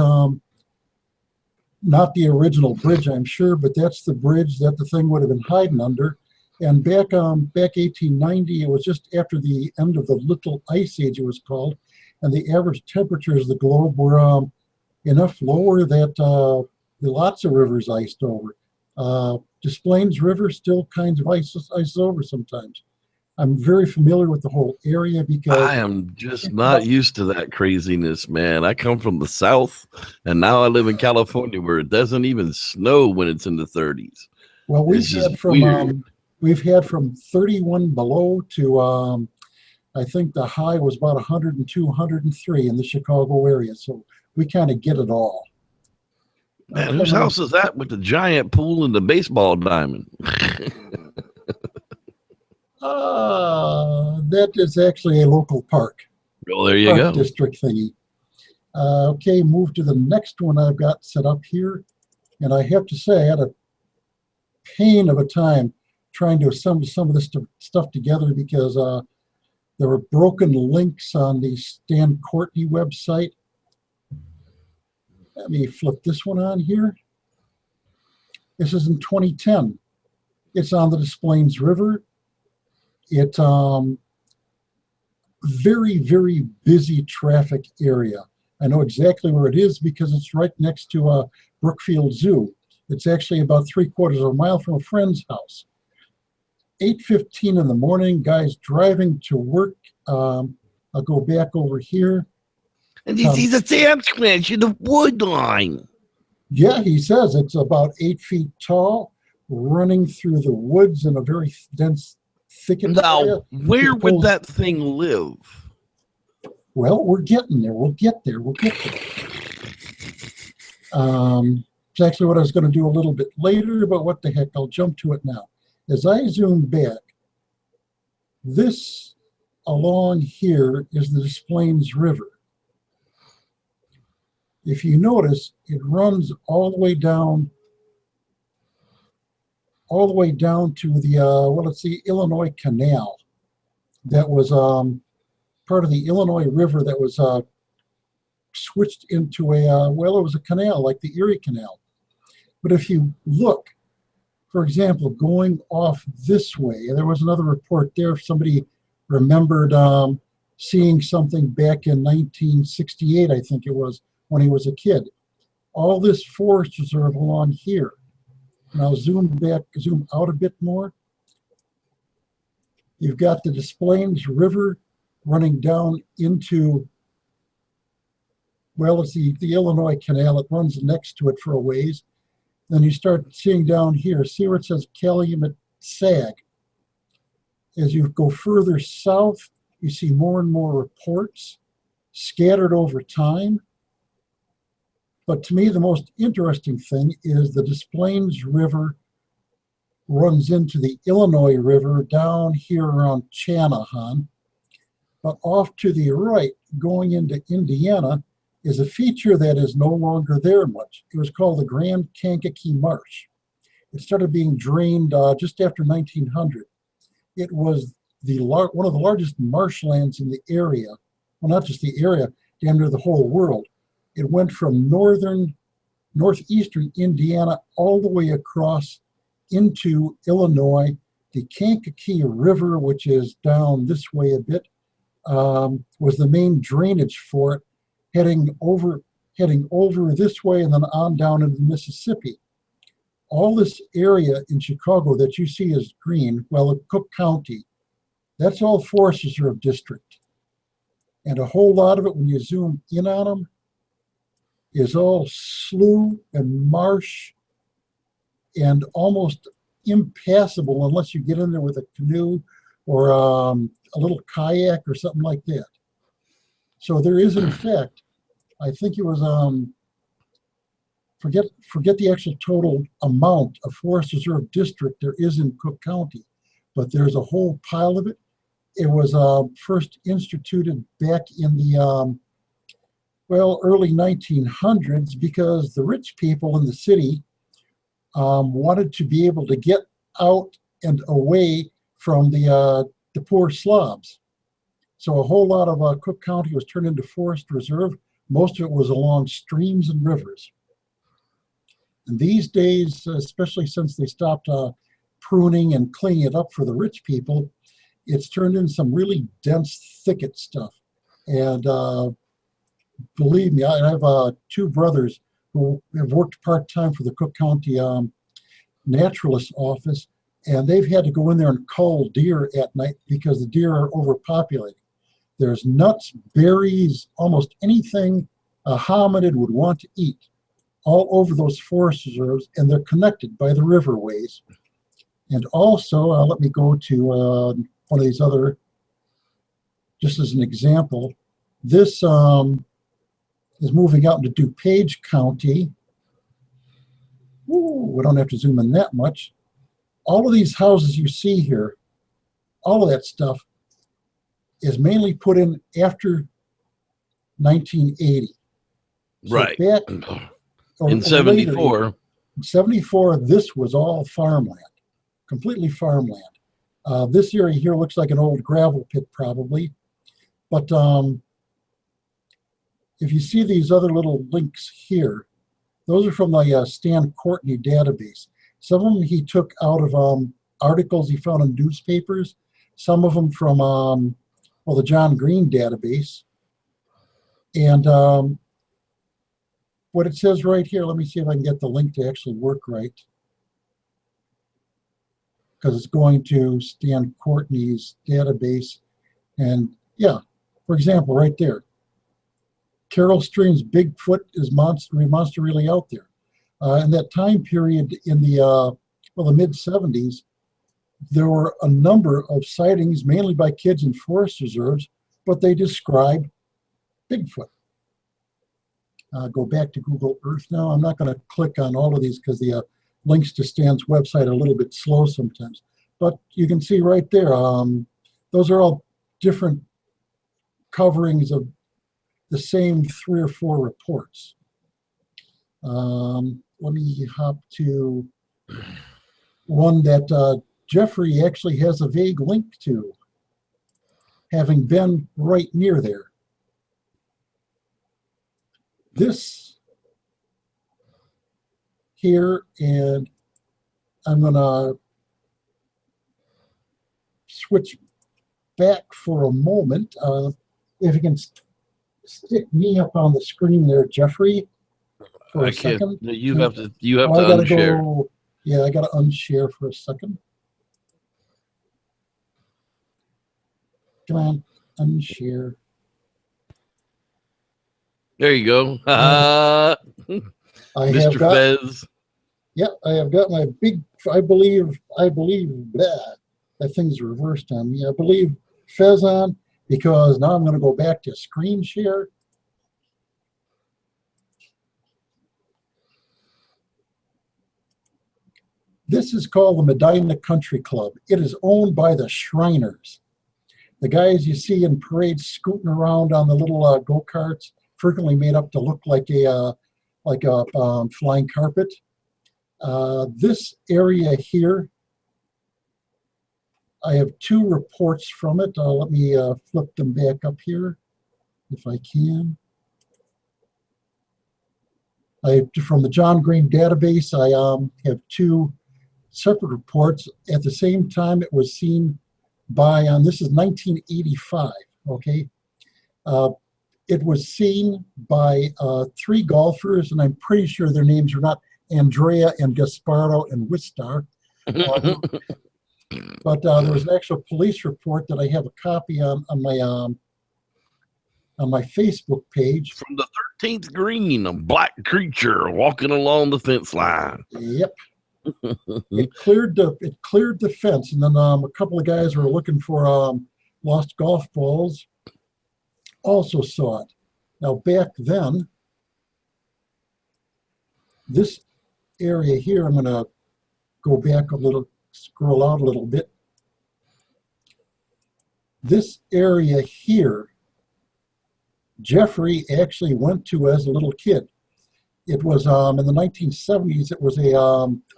not the original bridge, I'm sure, but that's the bridge that the thing would have been hiding under. And back 1890, it was just after the end of the Little Ice Age, it was called, and the average temperatures of the globe were enough lower that lots of rivers iced over. Des Plaines River still kinds of ices over sometimes. I'm very familiar with the whole area because I am just not used to that craziness, man. I come from the South, and now I live in California where it doesn't even snow when it's in the 30s. Well, we've had from 31 below to I think the high was about 102, 103 in the Chicago area. So we kind of get it all. Man, whose house is that with the giant pool and the baseball diamond? That is actually a local park. Well, there you go. District thingy. Okay, move to the next one I've got set up here. And I have to say, I had a pain of a time trying to assemble some of this stuff together because there were broken links on the Stan Courtney website. Let me flip this one on here. This is in 2010. It's on the Des Plaines River. It's very, very busy traffic area. I know exactly where it is because it's right next to Brookfield Zoo. It's actually about 3/4 of a mile from a friend's house. 8:15 in the morning, guys driving to work. I'll go back over here. And he sees a Sasquatch in the wood line. Yeah, he says it's about 8 feet tall, running through the woods in a very dense thicket. Now, where would that thing live? Well, we're getting there. We'll get there. We'll get there. It's actually what I was going to do a little bit later, but what the heck, I'll jump to it now. As I zoom back, this along here is the Des Plaines River. If you notice, it runs all the way down to the, well, it's the Illinois Canal. That was part of the Illinois River that was switched into a, well, it was a canal like the Erie Canal. But if you look, for example, going off this way, there was another report there if somebody remembered seeing something back in 1968, I think it was, when he was a kid. All this forest reserve along here. Now zoom out a bit more. You've got the Des Plaines River running down into, well, it's the Illinois Canal. It runs next to it for a ways. Then you start seeing down here, see where it says Calumet Sag. As you go further south, you see more and more reports scattered over time. But to me, the most interesting thing is the Des Plaines River runs into the Illinois River down here around Channahon. But off to the right, going into Indiana, is a feature that is no longer there much. It was called the Grand Kankakee Marsh. It started being drained just after 1900. It was one of the largest marshlands in the area. Well, not just the area, damn near the whole world. It went from northeastern Indiana all the way across into Illinois. The Kankakee River, which is down this way a bit, was the main drainage for it, heading over this way and then on down into the Mississippi. all this area in Chicago that you see as green, well, Cook County, that's all Forest Reserve District. And a whole lot of it, when you zoom in on them, is all slough and marsh and almost impassable unless you get in there with a canoe or a little kayak or something like that. So there is, in fact, I think it was, forget the actual total amount of Forest Reserve District there is in Cook County, but there's a whole pile of it. It was first instituted back in the, early 1900s because the rich people in the city wanted to be able to get out and away from the poor slobs. So a whole lot of Cook County was turned into Forest Reserve. Most of it was along streams and rivers. And these days, especially since they stopped pruning and cleaning it up for the rich people, it's turned into some really dense thicket stuff. And believe me, I have two brothers who have worked part-time for the Cook County Naturalist Office, and they've had to go in there and cull deer at night because the deer are overpopulated. There's nuts, berries, almost anything a hominid would want to eat all over those forest reserves, and they're connected by the riverways. And also, let me go to one of these other, just as an example. This is moving out into DuPage County. Ooh, we don't have to zoom in that much. All of these houses you see here, all of that stuff is mainly put in after 1980. So right. Back, in 74. Later, in 74, this was all farmland, completely farmland. This area here looks like an old gravel pit probably. But if you see these other little links here, those are from the Stan Courtney database. Some of them he took out of articles he found in newspapers, some of them from the John Green database. And what it says right here, let me see if I can get the link to actually work right, because it's going to Stan Courtney's database. And yeah, for example, right there, Carroll Stream's Bigfoot is monster really out there. In that time period in the mid-70s, there were a number of sightings, mainly by kids in forest reserves, but they describe Bigfoot. Go back to Google Earth now. I'm not going to click on all of these because the links to Stan's website are a little bit slow sometimes. But you can see right there, those are all different coverings of the same 3 or 4 reports. Let me hop to one that Jeffrey actually has a vague link to, having been right near there. This here, and I'm going to switch back for a moment. If you can stick me up on the screen there, Jeffrey, for a second. You have to unshare. Go, yeah, I got to unshare for a second. Come on, unshare. There you go. Mr. Fez. Yeah, I have got my big, I believe, that thing's reversed on me. I believe Fez on, because now I'm going to go back to screen share. This is called the Medina Country Club. It is owned by the Shriners. The guys you see in parades scooting around on the little go-karts, frequently made up to look like a flying carpet. This area here, I have 2 reports from it. Let me flip them back up here, if I can. From the John Green database, I have 2 separate reports. At the same time, it was seen by, this is 1985, okay? It was seen by 3 golfers, and I'm pretty sure their names are not Andrea and Gaspardo and Wistar. But there was an actual police report that I have a copy on my Facebook page. From the 13th green, a black creature walking along the fence line. Yep. It cleared the fence, and then a couple of guys who were looking for lost golf balls also saw it. Now back then, this area here, I'm going to go back a little, scroll out a little bit. This area here, Jeffrey actually went to as a little kid. It was in the 1970s. It was a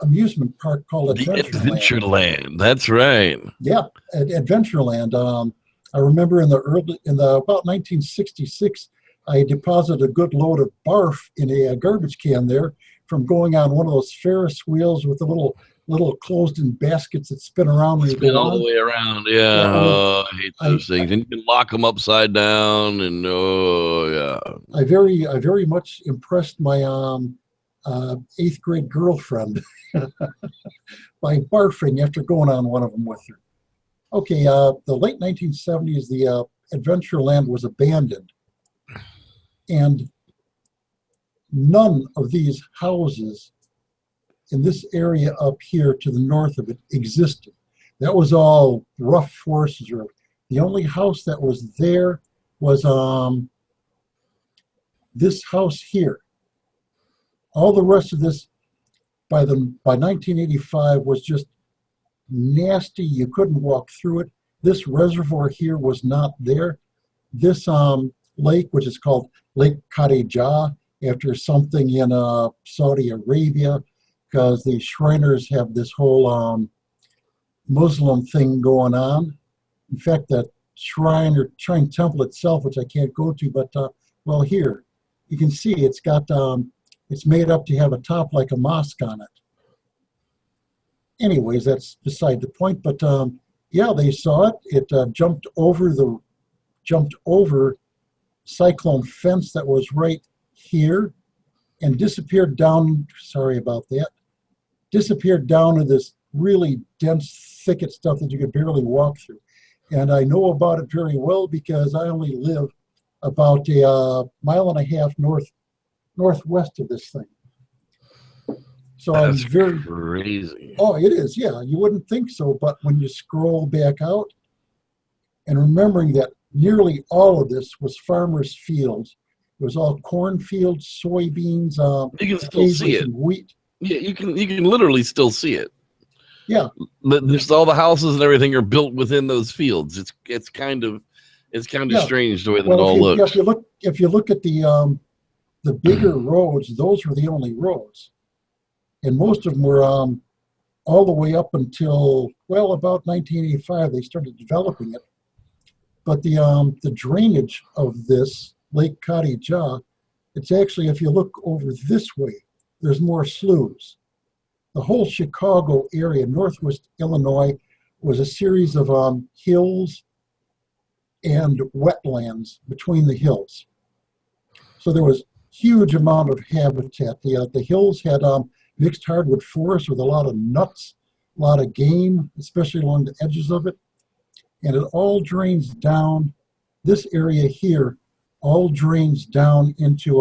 amusement park called Adventureland. That's right. Yeah, Adventureland. I remember in about 1966, I deposited a good load of barf in a garbage can there from going on one of those Ferris wheels with the little closed-in baskets that spin around. Spin all the way around. Yeah, I hate those things. And you can lock them upside down, and yeah. I very much impressed my 8th grade girlfriend by barfing after going on one of them with her. Okay, the late 1970s, the Adventureland was abandoned, and none of these houses in this area up here to the north of it existed. That was all rough forest reserve. The only house that was there was this house here. All the rest of this by 1985 was just nasty. You couldn't walk through it. This reservoir here was not there. This lake, which is called Lake Khadijah, after something in Saudi Arabia, because the Shriners have this whole Muslim thing going on. In fact, that shrine temple itself, which I can't go to, but well, here you can see it's got it's made up to have a top like a mosque on it. Anyways, that's beside the point. But yeah, they saw it. It jumped over cyclone fence that was right here and disappeared down. Sorry about that. Disappeared down to this really dense thicket stuff that you could barely walk through. And I know about it very well because I only live about a mile and a half northwest of this thing. So that's I'm very crazy. Oh, it is. Yeah, you wouldn't think so, but when you scroll back out and remembering that nearly all of this was farmers' fields, it was all cornfields, soybeans, you can still see it. Wheat. Yeah, you can literally still see it. Yeah, just all the houses and everything are built within those fields. It's kind of strange the way that it all looks. Yeah, if you look at the bigger roads, those were the only roads, and most of them were all the way up until about 1985. They started developing it, but the drainage of this Lake Khadijah, it's actually, if you look over this way, there's more sloughs. The whole Chicago area, northwest Illinois, was a series of hills and wetlands between the hills. So there was huge amount of habitat. The hills had mixed hardwood forest with a lot of nuts, a lot of game, especially along the edges of it. And it all drains down. This area here all drains down into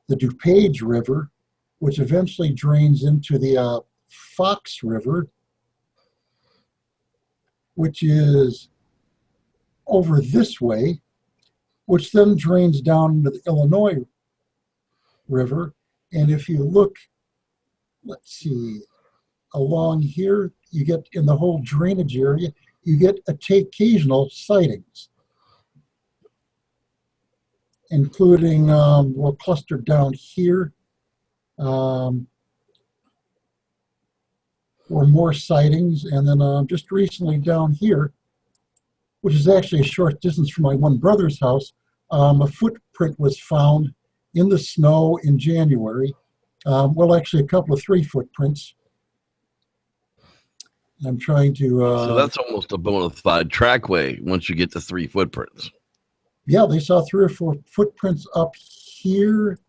the DuPage River, which eventually drains into the Fox River, which is over this way, which then drains down into the Illinois River. And if you look, let's see, along here, you get in the whole drainage area, you get occasional sightings, including, well, clustered down here, were more sightings. And then just recently down here, which is actually a short distance from my one brother's house, a footprint was found in the snow in January. Well, actually a couple of 3 footprints. I'm trying to... so that's almost a bona fide trackway once you get to 3 footprints. Yeah, they saw 3 or 4 footprints up here.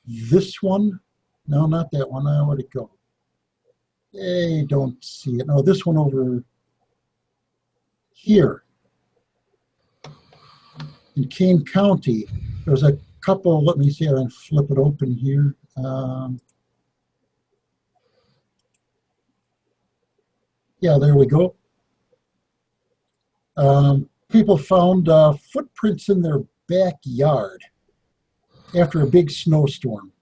this one. No, not that one. Where'd it go? Hey, don't see it. No, this one over here in Kane County. There's a couple. Let me see. I can flip it open here. Yeah, there we go. People found footprints in their backyard after a big snowstorm.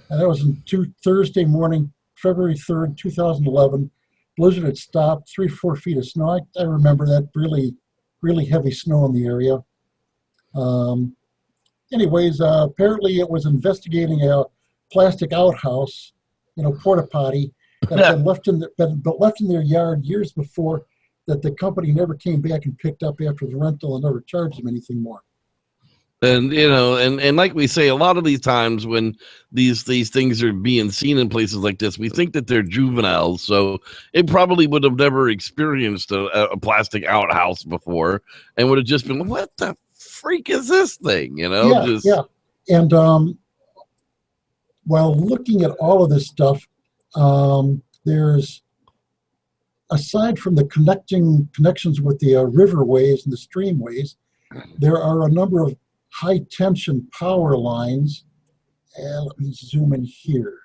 And that was on Thursday morning, February 3rd, 2011. Blizzard had stopped, 3 to 4 feet of snow. I remember that really, really heavy snow in the area. Anyways, apparently it was investigating a plastic outhouse, porta potty, that had been left in their yard years before, that the company never came back and picked up after the rental and never charged them anything more. And and like we say, a lot of these times when these things are being seen in places like this, we think that they're juveniles, so it probably would have never experienced a plastic outhouse before, and would have just been, what the freak is this thing? Yeah. And while looking at all of this stuff, there's, aside from the connections with the riverways and the streamways, there are a number of high-tension power lines. And let me zoom in here.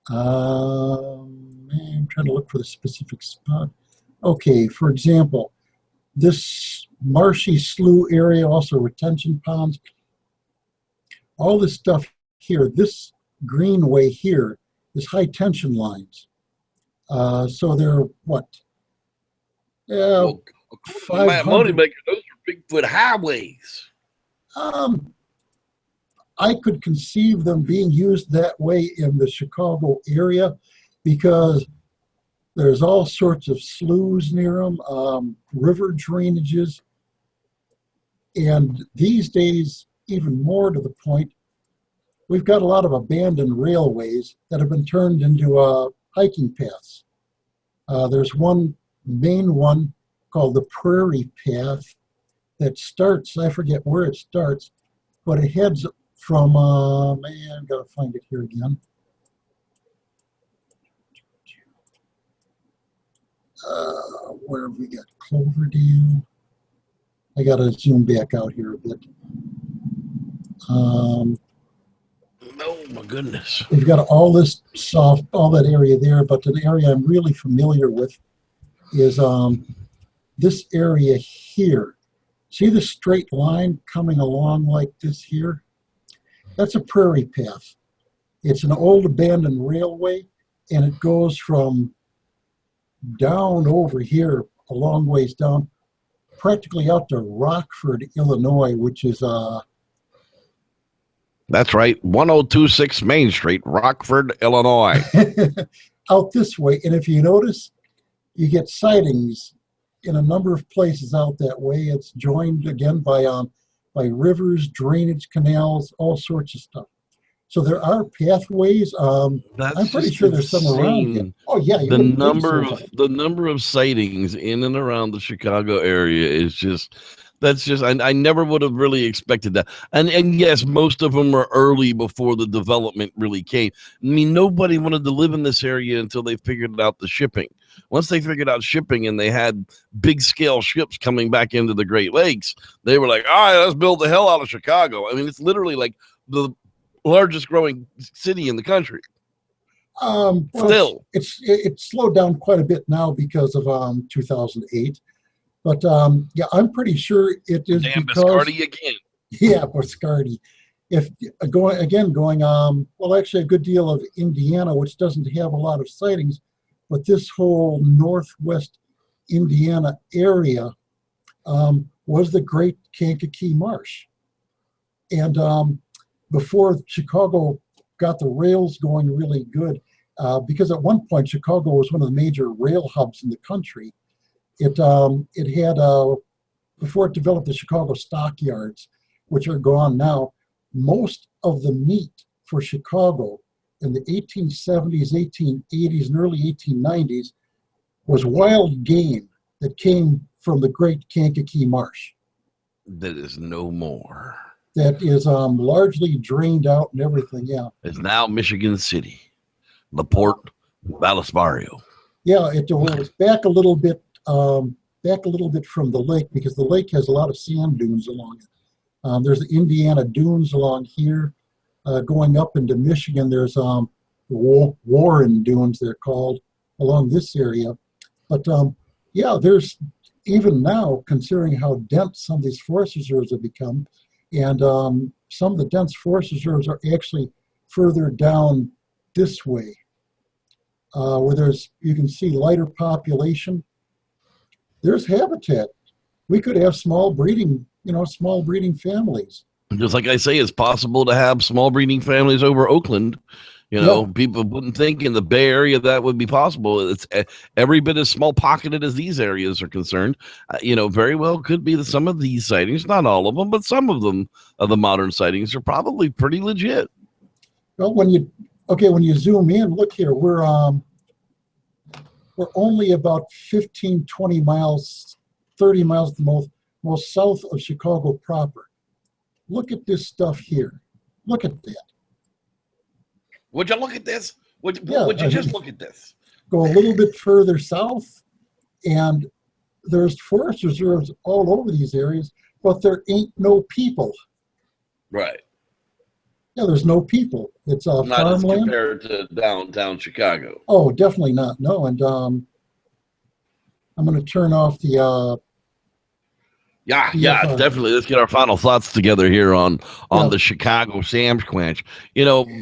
I'm trying to look for the specific spot. Okay, for example, this marshy slough area, also retention ponds, all this stuff here, this greenway here is high-tension lines. So they're what? Yeah. Matt Moneymaker, those are Bigfoot highways. I could conceive them being used that way in the Chicago area because there's all sorts of sloughs near them, river drainages, and these days, even more to the point, we've got a lot of abandoned railways that have been turned into hiking paths. There's one main one called the Prairie Path that starts, I forget where it starts, but it heads from, man, I've got to find it here again. Where have we got? Cloverdale. I got to zoom back out here a bit. Oh my goodness. We've got all this all that area there, but the area I'm really familiar with is this area here. See the straight line coming along like this here? That's a prairie path. It's an old abandoned railway, and it goes from down over here, a long ways down, practically out to Rockford, Illinois, which is that's right, 1026 Main Street, Rockford, Illinois. Out this way. And if you notice, you get sightings in a number of places out that way. It's joined again by rivers, drainage canals, all sorts of stuff. So there are pathways. I'm pretty sure there's some around here. Oh yeah, the number of sightings in and around the Chicago area is just. I never would have really expected that. And yes, most of them were early before the development really came. I mean, nobody wanted to live in this area until they figured out the shipping. Once they figured out shipping and they had big scale ships coming back into the Great Lakes, they were like, all right, let's build the hell out of Chicago. I mean, it's literally like the largest growing city in the country. Well, still. It's slowed down quite a bit now because of 2008. But yeah, I'm pretty sure it is damn because Biscardi again. Yeah, Biscardi. If going well, actually a good deal of Indiana, which doesn't have a lot of sightings, but this whole northwest Indiana area was the Great Kankakee Marsh. And before Chicago got the rails going really good, because at one point Chicago was one of the major rail hubs in the country. It had, before it developed the Chicago stockyards, which are gone now, most of the meat for Chicago in the 1870s, 1880s, and early 1890s was wild game that came from the Great Kankakee Marsh. That is no more. that is largely drained out and everything. Yeah. It's now Michigan City, LaPorte, Vallisbario. Yeah, it was back a little bit from the lake, because the lake has a lot of sand dunes along it. There's the Indiana dunes along here. Going up into Michigan, there's Warren dunes, they're called, along this area. But yeah, there's, even now, considering how dense some of these forest reserves have become, and some of the dense forest reserves are actually further down this way, where you can see lighter population. There's habitat. We could have small breeding families. Just like I say, it's possible to have small breeding families over Oakland. People wouldn't think in the Bay Area that would be possible. It's every bit as small pocketed as these areas are concerned. Very well could be that some of these sightings, not all of them, but some of them, of the modern sightings, are probably pretty legit. Well, when you zoom in, look here, we're only about 15, 20 miles, 30 miles at the most south of Chicago proper. Look at this stuff here. Look at that. Would you look at this? Would you just look at this? Go a little bit further south, and there's forest reserves all over these areas, but there ain't no people. Right. Yeah, there's no people. It's not farmland. As compared to downtown Chicago. Oh, definitely not. No, and I'm going to turn off the. Definitely. Let's get our final thoughts together here on the Chicago Sasquatch.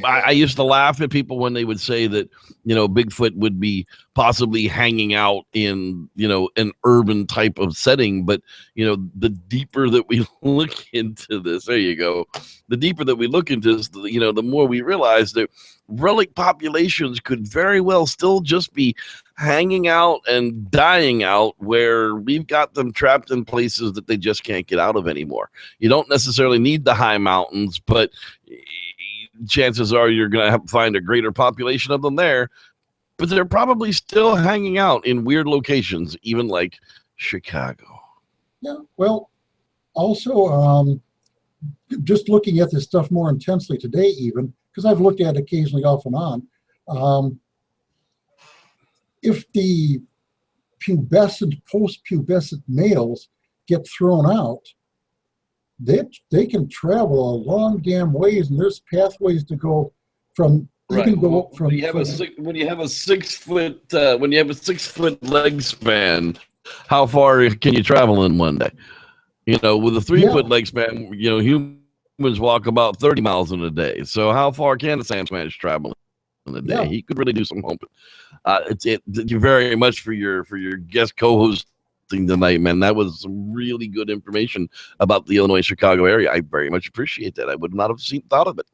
I used to laugh at people when they would say that, Bigfoot would be possibly hanging out in, an urban type of setting. But, the deeper that we look into this, there you go. The deeper that we look into this, the more we realize that relic populations could very well still just be hanging out and dying out, where we've got them trapped in places that they just can't get out of anymore. You don't necessarily need the high mountains, but chances are you're going to find a greater population of them there. But they're probably still hanging out in weird locations, even like Chicago. Yeah, well, also, just looking at this stuff more intensely today, even, because I've looked at it occasionally off and on, if the pubescent, post-pubescent males get thrown out, they can travel a long damn ways, and there's pathways to go from. You can go from when you have a 6 foot leg span. How far can you travel in one day? With a 3 foot leg span, humans walk about 30 miles in a day. So how far can a Sasquatch travel in a day? Yeah. He could really do some humping. Thank you very much for your guest co-hosting tonight, man. That was some really good information about the Illinois Chicago area. I very much appreciate that. I would not have thought of it.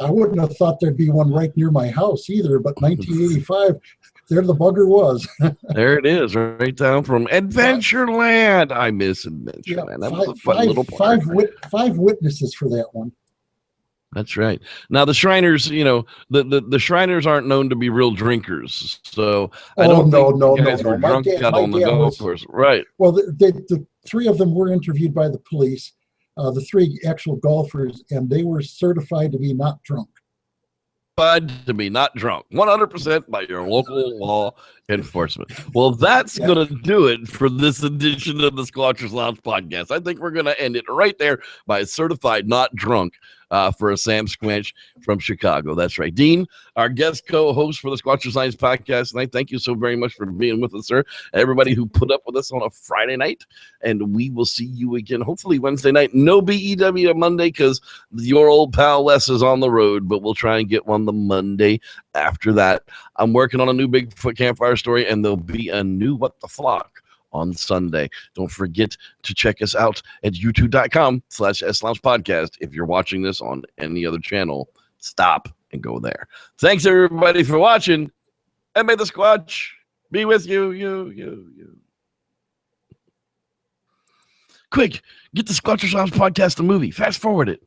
I wouldn't have thought there'd be one right near my house either, but 1985, there the bugger was. There it is, right down from Adventureland. I miss Adventureland. That was a fun little park. Five witnesses for that one. That's right. Now the Shriners, the Shriners aren't known to be real drinkers, so I don't think you guys were drunk out on the golf course, right? Well, the three of them were interviewed by the police. The three actual golfers, and they were certified to be not drunk. To be not drunk 100% by your local law enforcement. Well, that's going to do it for this edition of the Squatchers Lounge podcast. I think we're going to end it right there by certified not drunk for a Sasquatch from Chicago. That's right. Dean, our guest co-host for the Squatchers Lounge podcast tonight, thank you so very much for being with us, sir. Everybody who put up with us on a Friday night, and we will see you again hopefully Wednesday night. No BEW Monday because your old pal Les is on the road, but we'll try and get one the Monday after that. I'm working on a new Bigfoot campfire story, and there'll be a new What the Flock on Sunday. Don't forget to check us out at youtube.com/SLounge podcast. If you're watching this on any other channel, stop and go there. Thanks everybody for watching, and may the Squatch be with you. Quick, get the Squatchers Lounge podcast the movie. Fast forward it.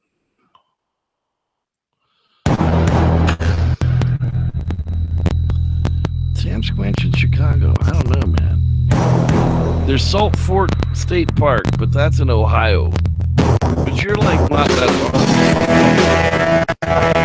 Sasquatch in Chicago. I don't know, man. There's Salt Fork State Park, but that's in Ohio. But you're like not that long.